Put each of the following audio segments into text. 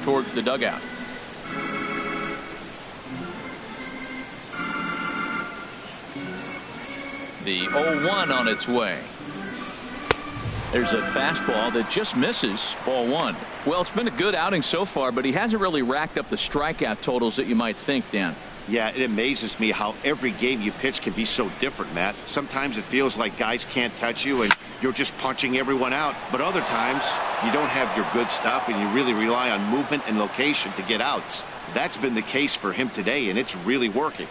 towards the dugout. The 0-1 on its way. There's a fastball that just misses. Ball one. Well, it's been a good outing so far, but he hasn't really racked up the strikeout totals that you might think, Dan. Yeah, it amazes me how every game you pitch can be so different, Matt. Sometimes it feels like guys can't touch you and you're just punching everyone out. But other times you don't have your good stuff and you really rely on movement and location to get outs. That's been the case for him today, and it's really working.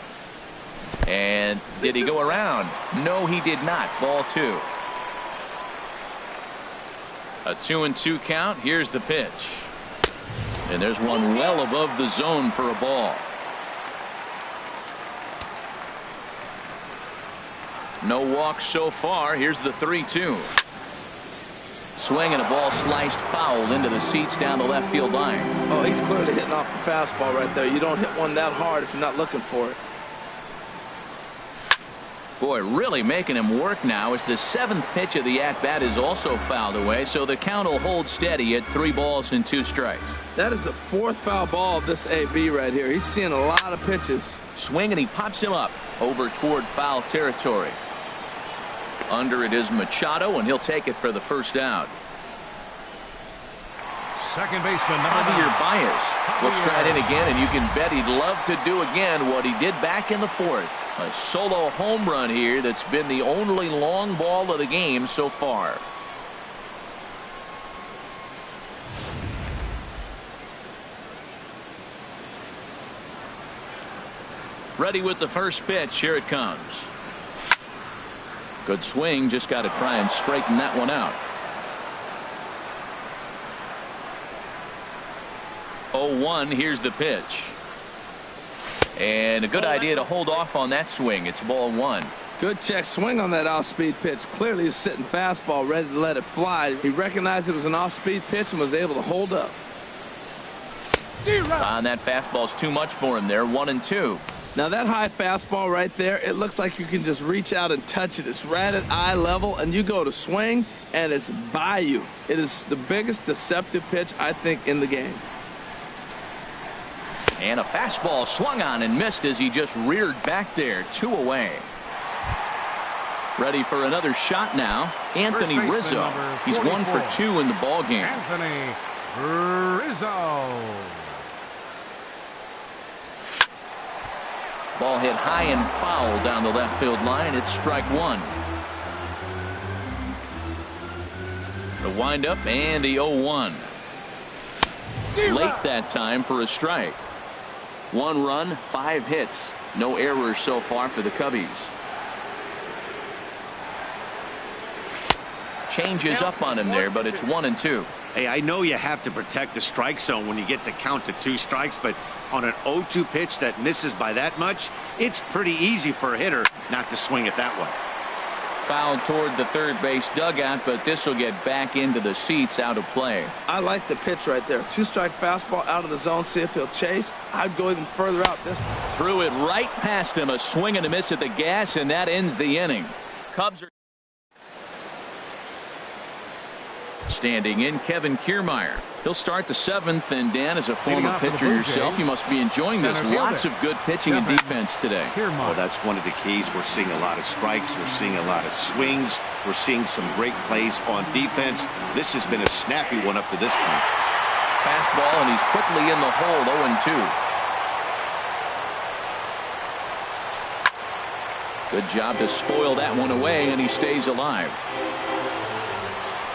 And did he go around? No, he did not. Ball two. A 2-2 count. Here's the pitch. And there's one well above the zone for a ball. No walks so far. Here's the 3-2. Swing and a ball sliced foul into the seats down the left field line. Oh, he's clearly hitting off the fastball right there. You don't hit one that hard if you're not looking for it. Boy, really making him work now as the seventh pitch of the at-bat is also fouled away, so the count will hold steady at 3 balls and 2 strikes. That is the 4th foul ball of this AB right here. He's seeing a lot of pitches. Swing and he pops him up over toward foul territory. Under it is Machado, and he'll take it for the first out. Second baseman Javier Baez will stride in again, and you can bet he'd love to do again what he did back in the 4th. A solo home run here that's been the only long ball of the game so far. Ready with the first pitch. Here it comes. Good swing. Just got to try and straighten that one out. 0-1. Here's the pitch. And a good idea to hold off on that swing. It's ball one. Good check swing on that off-speed pitch. Clearly he's sitting fastball ready to let it fly. He recognized it was an off-speed pitch and was able to hold up. On that fastball's too much for him there. 1-2. Now that high fastball right there, it looks like you can just reach out and touch it. It's right at eye level, and you go to swing and it's by you. It is the biggest deceptive pitch I think in the game. And a fastball swung on and missed as he just reared back there. 2 away. Ready for another shot now. Anthony Rizzo. He's 1 for 2 in the ball game. Anthony Rizzo. Ball hit high and foul down the left field line. It's strike one. The windup and the 0-1. Late that time for a strike. 1 run, 5 hits. No errors so far for the Cubbies. Changes up on him there, but it's 1-2. Hey, I know you have to protect the strike zone when you get the count to 2 strikes, but on an 0-2 pitch that misses by that much, it's pretty easy for a hitter not to swing at that one. Fouled toward the third base dugout, but this will get back into the seats, out of play. I like the pitch right there. 2-strike fastball out of the zone. See if he'll chase. I'd go even further out this time. Threw it right past him. A swing and a miss at the gas, and that ends the inning. Cubs are standing in. Kevin Kiermaier. He'll start the 7th, and Dan, as a former pitcher yourself, you must be enjoying this. Lots of good pitching and defense today. Well, that's one of the keys. We're seeing a lot of strikes. We're seeing a lot of swings. We're seeing some great plays on defense. This has been a snappy one up to this point. Fastball, and he's quickly in the hole. 0-2. Good job to spoil that one away, and he stays alive.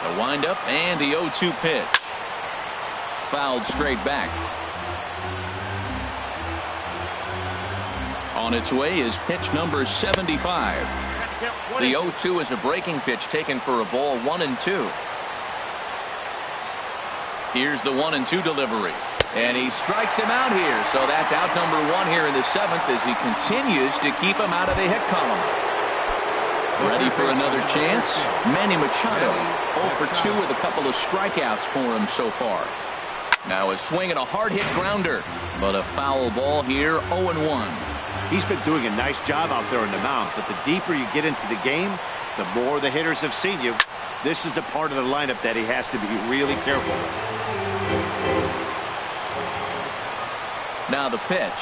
The windup and the 0-2 pitch. Fouled straight back. On its way is pitch number 75. The 0-2 is a breaking pitch taken for a ball. 1-2. Here's the 1-2 delivery. And he strikes him out here. So that's out number 1 here in the 7th as he continues to keep him out of the hit column. Ready for another chance. Manny Machado 0 for 2 with a couple of strikeouts for him so far. Now a swing and a hard hit grounder, but a foul ball here. 0-1. He's been doing a nice job out there on the mound, but the deeper you get into the game, the more the hitters have seen you. This is the part of the lineup that he has to be really careful with. Now the pitch.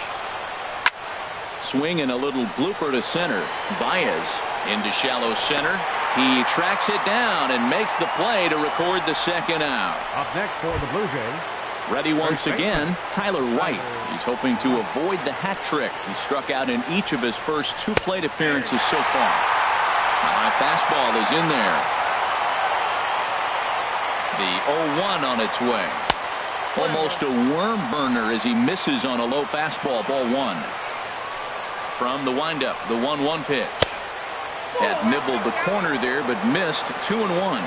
Swing and a little blooper to center. Baez into shallow center. He tracks it down and makes the play to record the second out. Up next for the Blue Jays. Ready once again, Tyler White. He's hoping to avoid the hat trick. He struck out in each of his first 2 plate appearances so far. High fastball is in there. The 0-1 on its way. Almost a worm burner as he misses on a low fastball. Ball 1. From the windup, the 1-1 pitch. Had nibbled the corner there, but missed. 2-1.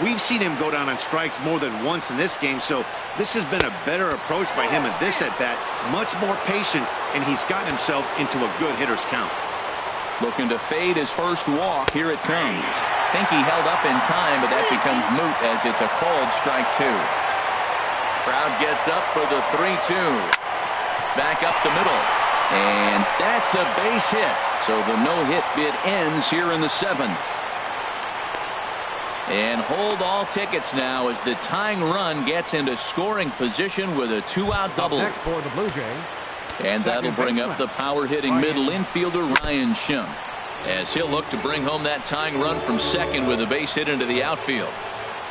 We've seen him go down on strikes more than once in this game, so this has been a better approach by him in this at-bat. Much more patient, and he's gotten himself into a good hitter's count. Looking to fade his first walk. Here it comes. Think he held up in time, but that becomes moot as it's a called strike 2. Crowd gets up for the 3-2. Back up the middle. And that's a base hit. So the no-hit bid ends here in the 7th. And hold all tickets now as the tying run gets into scoring position with a 2-out double. Next for the Blue Jays. And that'll bring up the power-hitting middle infielder Ryan Schimm, as he'll look to bring home that tying run from second with a base hit into the outfield.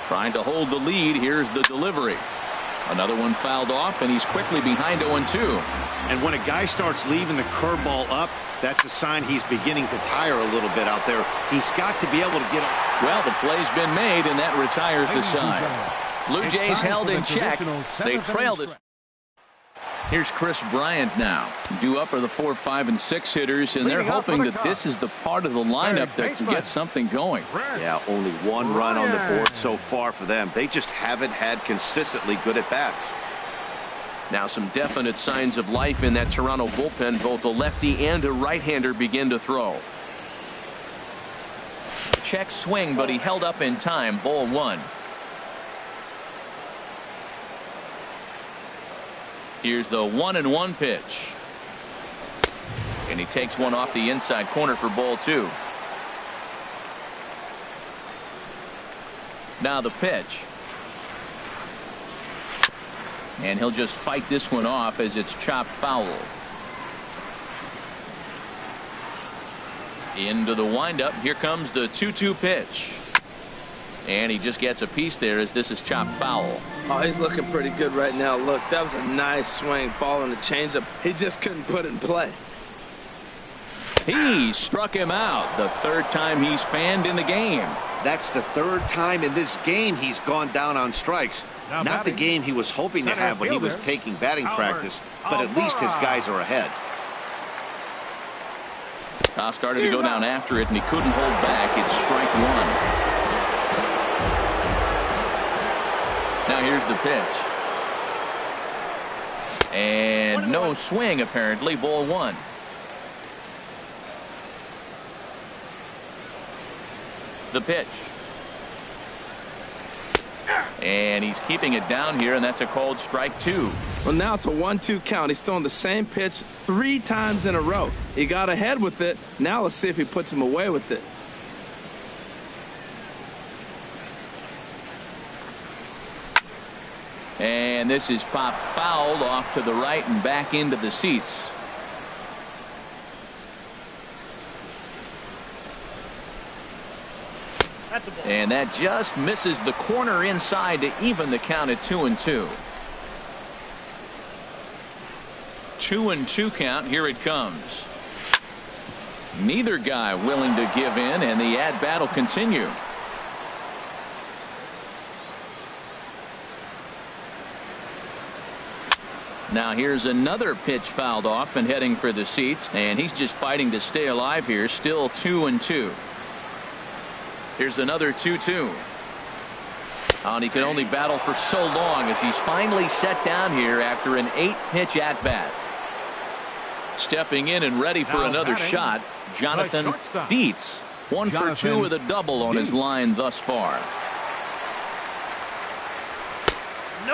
Trying to hold the lead. Here's the delivery. Another one fouled off, and he's quickly behind 0-2. And when a guy starts leaving the curveball up, that's a sign he's beginning to tire a little bit out there. He's got to be able to get. Well, the play's been made, and that retires the side. Blue Jays held in check. They trail this. Here's Chris Bryant now. Due up are the 4, 5, and 6 hitters, and they're hoping that this is the part of the lineup that can get something going. Yeah, only 1 run on the board so far for them. They just haven't had consistently good at-bats. Now some definite signs of life in that Toronto bullpen. Both a lefty and a right-hander begin to throw. Check swing, but he held up in time. Ball 1. Here's the 1-1 pitch. And he takes one off the inside corner for ball 2. Now the pitch. And he'll just fight this one off as it's chopped foul. Into the windup. Here comes the 2-2 pitch. And he just gets a piece there as this is chopped foul. Oh, he's looking pretty good right now. Look, that was a nice swing following the changeup. He just couldn't put it in play. He struck him out. The 3rd time he's fanned in the game. That's the 3rd time in this game he's gone down on strikes. Not the game he was hoping to have when he was taking batting practice, but at least his guys are ahead. Started to go down after it, and he couldn't hold back. It's strike 1. Now here's the pitch. And no swing, apparently. Ball 1. The pitch. And he's keeping it down here, and that's a called strike 2. Well, now it's a 1-2 count. He's throwing the same pitch 3 times in a row. He got ahead with it. Now let's see if he puts him away with it. And this is popped fouled off to the right and back into the seats. And that just misses the corner inside to even the count at 2-2. 2-2 count. Here it comes. Neither guy willing to give in, and the at-bat will continue. Now here's another pitch fouled off and heading for the seats, and he's just fighting to stay alive here. Still 2-2. Here's another 2-2. And he can only battle for so long as he's finally set down here after an 8-pitch at-bat. Stepping in and ready for another shot, Jonathan Dietz. 1 for 2 with a double on his line thus far.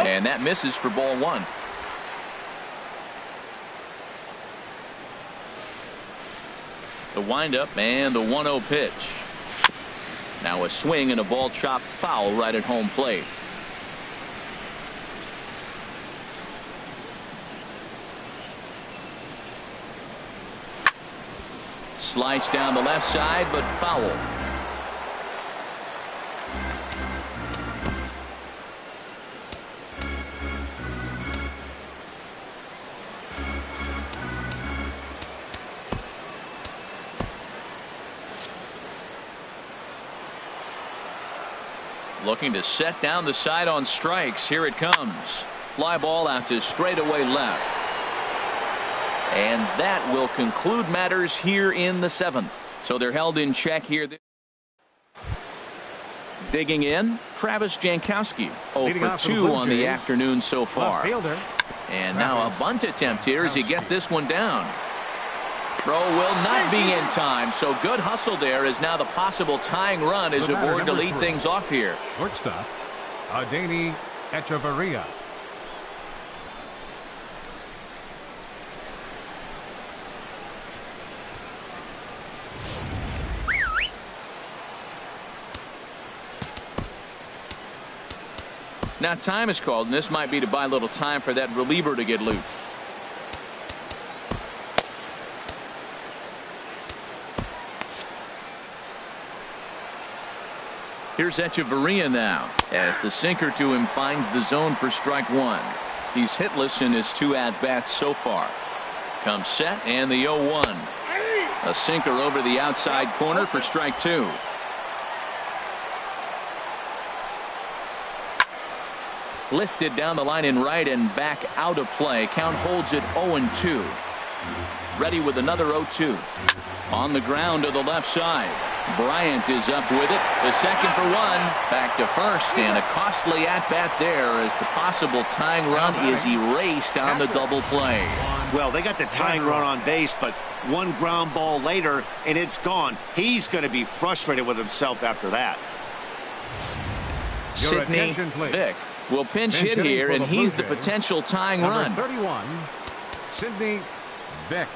And that misses for ball 1. The windup and the 1-0 pitch. Now a swing and a ball chopped foul right at home plate. slice down the left side, but foul. Looking to set down the side on strikes. Here it comes. Fly ball out to straightaway left. And that will conclude matters here in the 7th. So they're held in check here. Digging in, Travis Jankowski. 0 for 2 on the afternoon so far. And now a bunt attempt here as he gets this one down. Throw will not be in time, so good hustle there as now the possible tying run is aboard to lead things off here. Shortstop, Adani Echeverria. Now time is called, and this might be to buy a little time for that reliever to get loose. Here's Echeverria now as the sinker to him finds the zone for strike one. He's hitless in his 2 at-bats so far. Comes set and the 0-1. A sinker over the outside corner for strike 2. Lifted down the line in right and back out of play. Count holds it 0-2. Ready with another 0-2. On the ground to the left side. Bryant is up with it. The second for 1. Back to first, and a costly at-bat there as the possible tying run is erased on the double play. Well, they got the tying run on base, but one ground ball later, and it's gone. He's going to be frustrated with himself after that. Sidney Vick will pinch hit here, and he's the potential tying run. 31, Sidney Vick.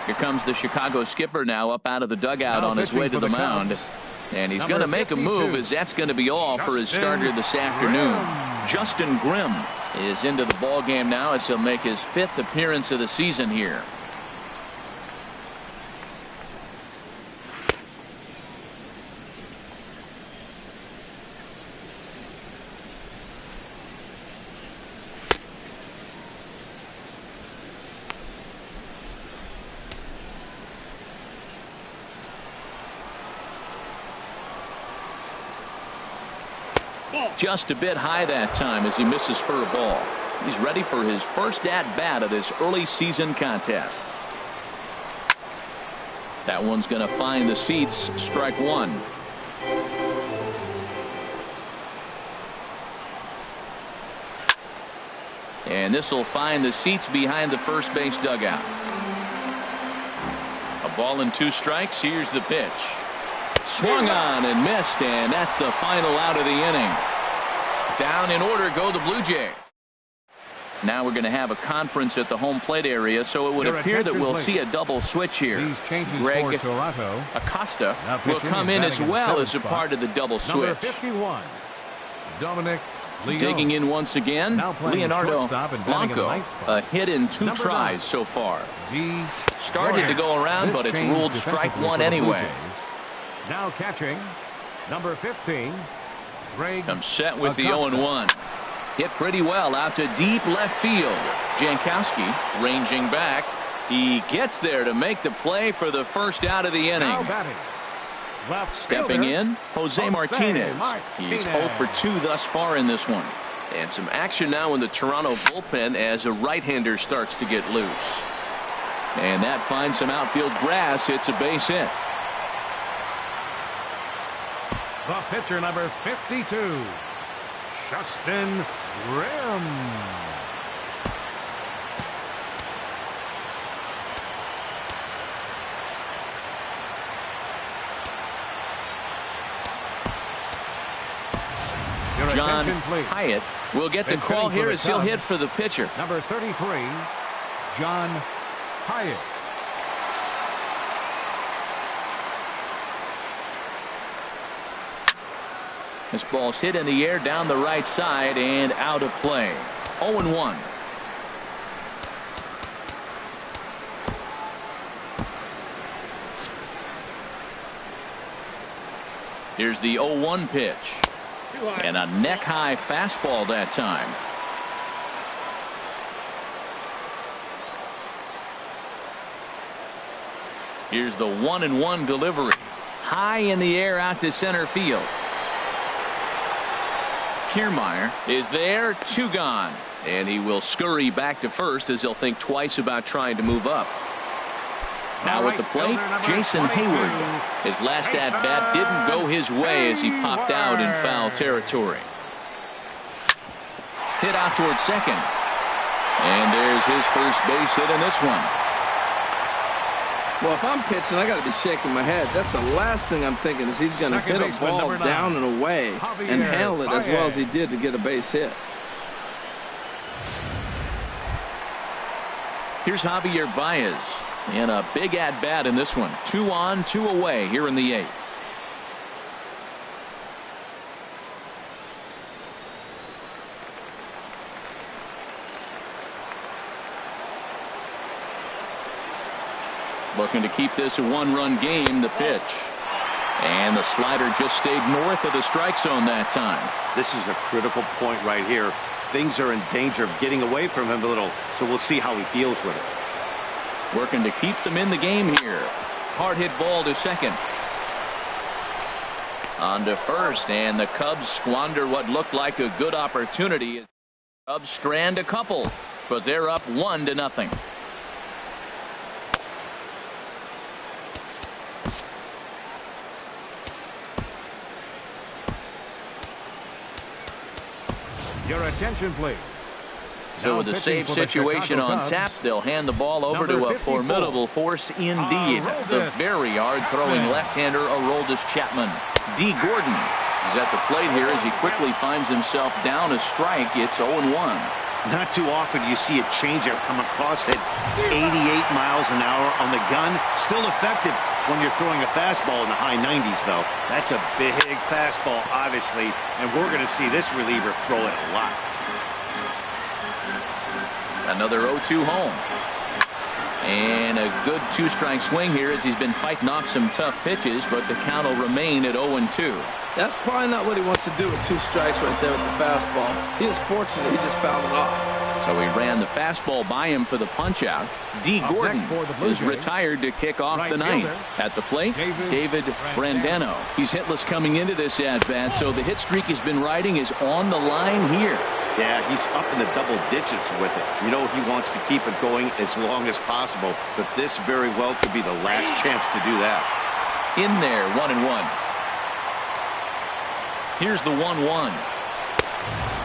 Here comes the Chicago skipper now up out of the dugout on his way to the mound. And he's going to make a move as that's going to be all for his starter this afternoon. Justin Grimm is into the ball game now as he'll make his 5th appearance of the season here. Just a bit high that time as he misses for a ball. He's ready for his first at-bat of this early season contest. That one's going to find the seats. Strike 1. And this will find the seats behind the first base dugout. A ball and 2 strikes. Here's the pitch. Swung on and missed, and that's the final out of the inning. Down in order go the Blue Jays. Now we're going to have a conference at the home plate area, so it would appear that we'll see a double switch here. Greg Acosta will come in as well as a part of the double switch. Number 51, Dominic Leone. Digging in once again, Leonardo Blanco. A hit in 2 tries so far. Started to go around, but it's ruled strike 1 anyway. Now catching, number 15, Greg comes set with the 0-1. Hit pretty well out to deep left field. Jankowski ranging back. He gets there to make the play for the first out of the inning. Stepping in, Jose Martinez. He's 0 for 2 thus far in this one. And some action now in the Toronto bullpen as a right-hander starts to get loose. And that finds some outfield grass. It's a base hit. The pitcher, number 52, Justin Grimm. John Hyatt will get the call here as he'll hit for the pitcher. Number 33, John Hyatt. This ball's hit in the air down the right side and out of play. 0-1. Here's the 0-1 pitch. And a neck-high fastball that time. Here's the 1-1 delivery. High in the air out to center field. Kiermaier is there, 2 gone. And he will scurry back to first as he'll think twice about trying to move up. Now at the plate, Jason Hayward. His last at-bat didn't go his way as he popped out in foul territory. Hit out towards second. And there's his first base hit in this one. Well, if I'm pitching, I got to be shaking my head. That's the last thing I'm thinking is he's going to hit a ball down and away and handle it as well as he did to get a base hit. Here's Javier Baez. And a big at-bat in this one. 2 on, 2 away here in the 8th. Looking to keep this a 1-run game. The pitch. And the slider just stayed north of the strike zone that time. This is a critical point right here. Things are in danger of getting away from him a little, so we'll see how he deals with it. Working to keep them in the game here. Hard hit ball to second. On to first, and the Cubs squander what looked like a good opportunity. Cubs strand a couple, but they're up 1-0. Your attention, please. So with the save situation on tap, they'll hand the ball over to a formidable force indeed. The very hard-throwing left-hander Aroldis Chapman. D. Gordon is at the plate here as he quickly finds himself down a strike. It's 0-1. Not too often you see a changeup come across at 88 miles an hour on the gun. Still effective when you're throwing a fastball in the high 90s, though. That's a big fastball, obviously, and we're going to see this reliever throw it a lot. Another 0-2 home. And a good 2-strike swing here as he's been fighting off some tough pitches, but the count will remain at 0-2. That's probably not what he wants to do with 2 strikes right there with the fastball. He is fortunate he just fouled it off. So he ran the fastball by him for the punch-out. D. Gordon is retired to kick off the ninth. At the plate, David Brandano. He's hitless coming into this at-bat, so the hit streak he's been riding is on the line here. Yeah, he's up in the double digits with it. You know he wants to keep it going as long as possible, but this very well could be the last chance to do that. In there, 1-1. Here's the 1-1.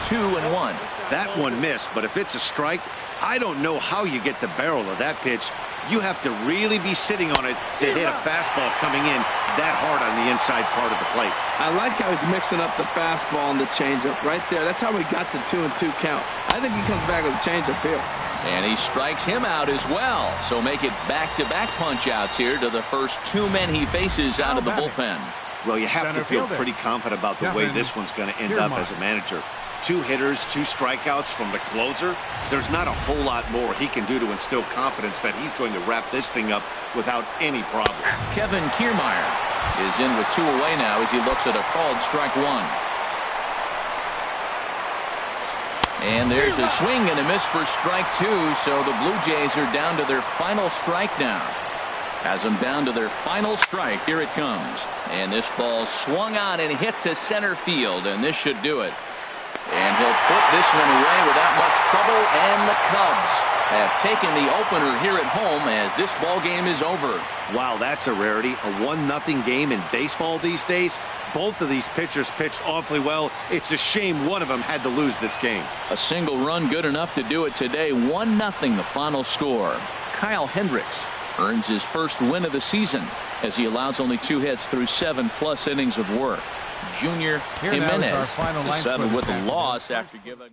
2-1. That one missed, but if it's a strike, I don't know how you get the barrel of that pitch. You have to really be sitting on it to hit a fastball coming in that hard on the inside part of the plate. I like how he's mixing up the fastball and the changeup right there. That's how we got the 2-2 count. I think he comes back with a changeup here. And he strikes him out as well. So make it back-to-back punch-outs here to the first 2 men he faces out of the bullpen. Well, you have to feel pretty confident about the way this one's going to end up as a manager. 2 hitters, 2 strikeouts from the closer. There's not a whole lot more he can do to instill confidence that he's going to wrap this thing up without any problem. Kevin Kiermaier is in with 2 away now as he looks at a called strike 1. And there's a swing and a miss for strike 2, so the Blue Jays are down to their final strike now. Has them down to their final strike. Here it comes. And this ball swung on and hit to center field, and this should do it. And he'll put this one away without much trouble, and the Cubs have taken the opener here at home as this ball game is over. Wow, that's a rarity. A 1-0 game in baseball these days. Both of these pitchers pitched awfully well. It's a shame one of them had to lose this game. A single run good enough to do it today. 1-0 the final score. Kyle Hendricks earns his first win of the season as he allows only 2 hits through 7+ innings of work. Junior Jimenez is settled with a loss after giving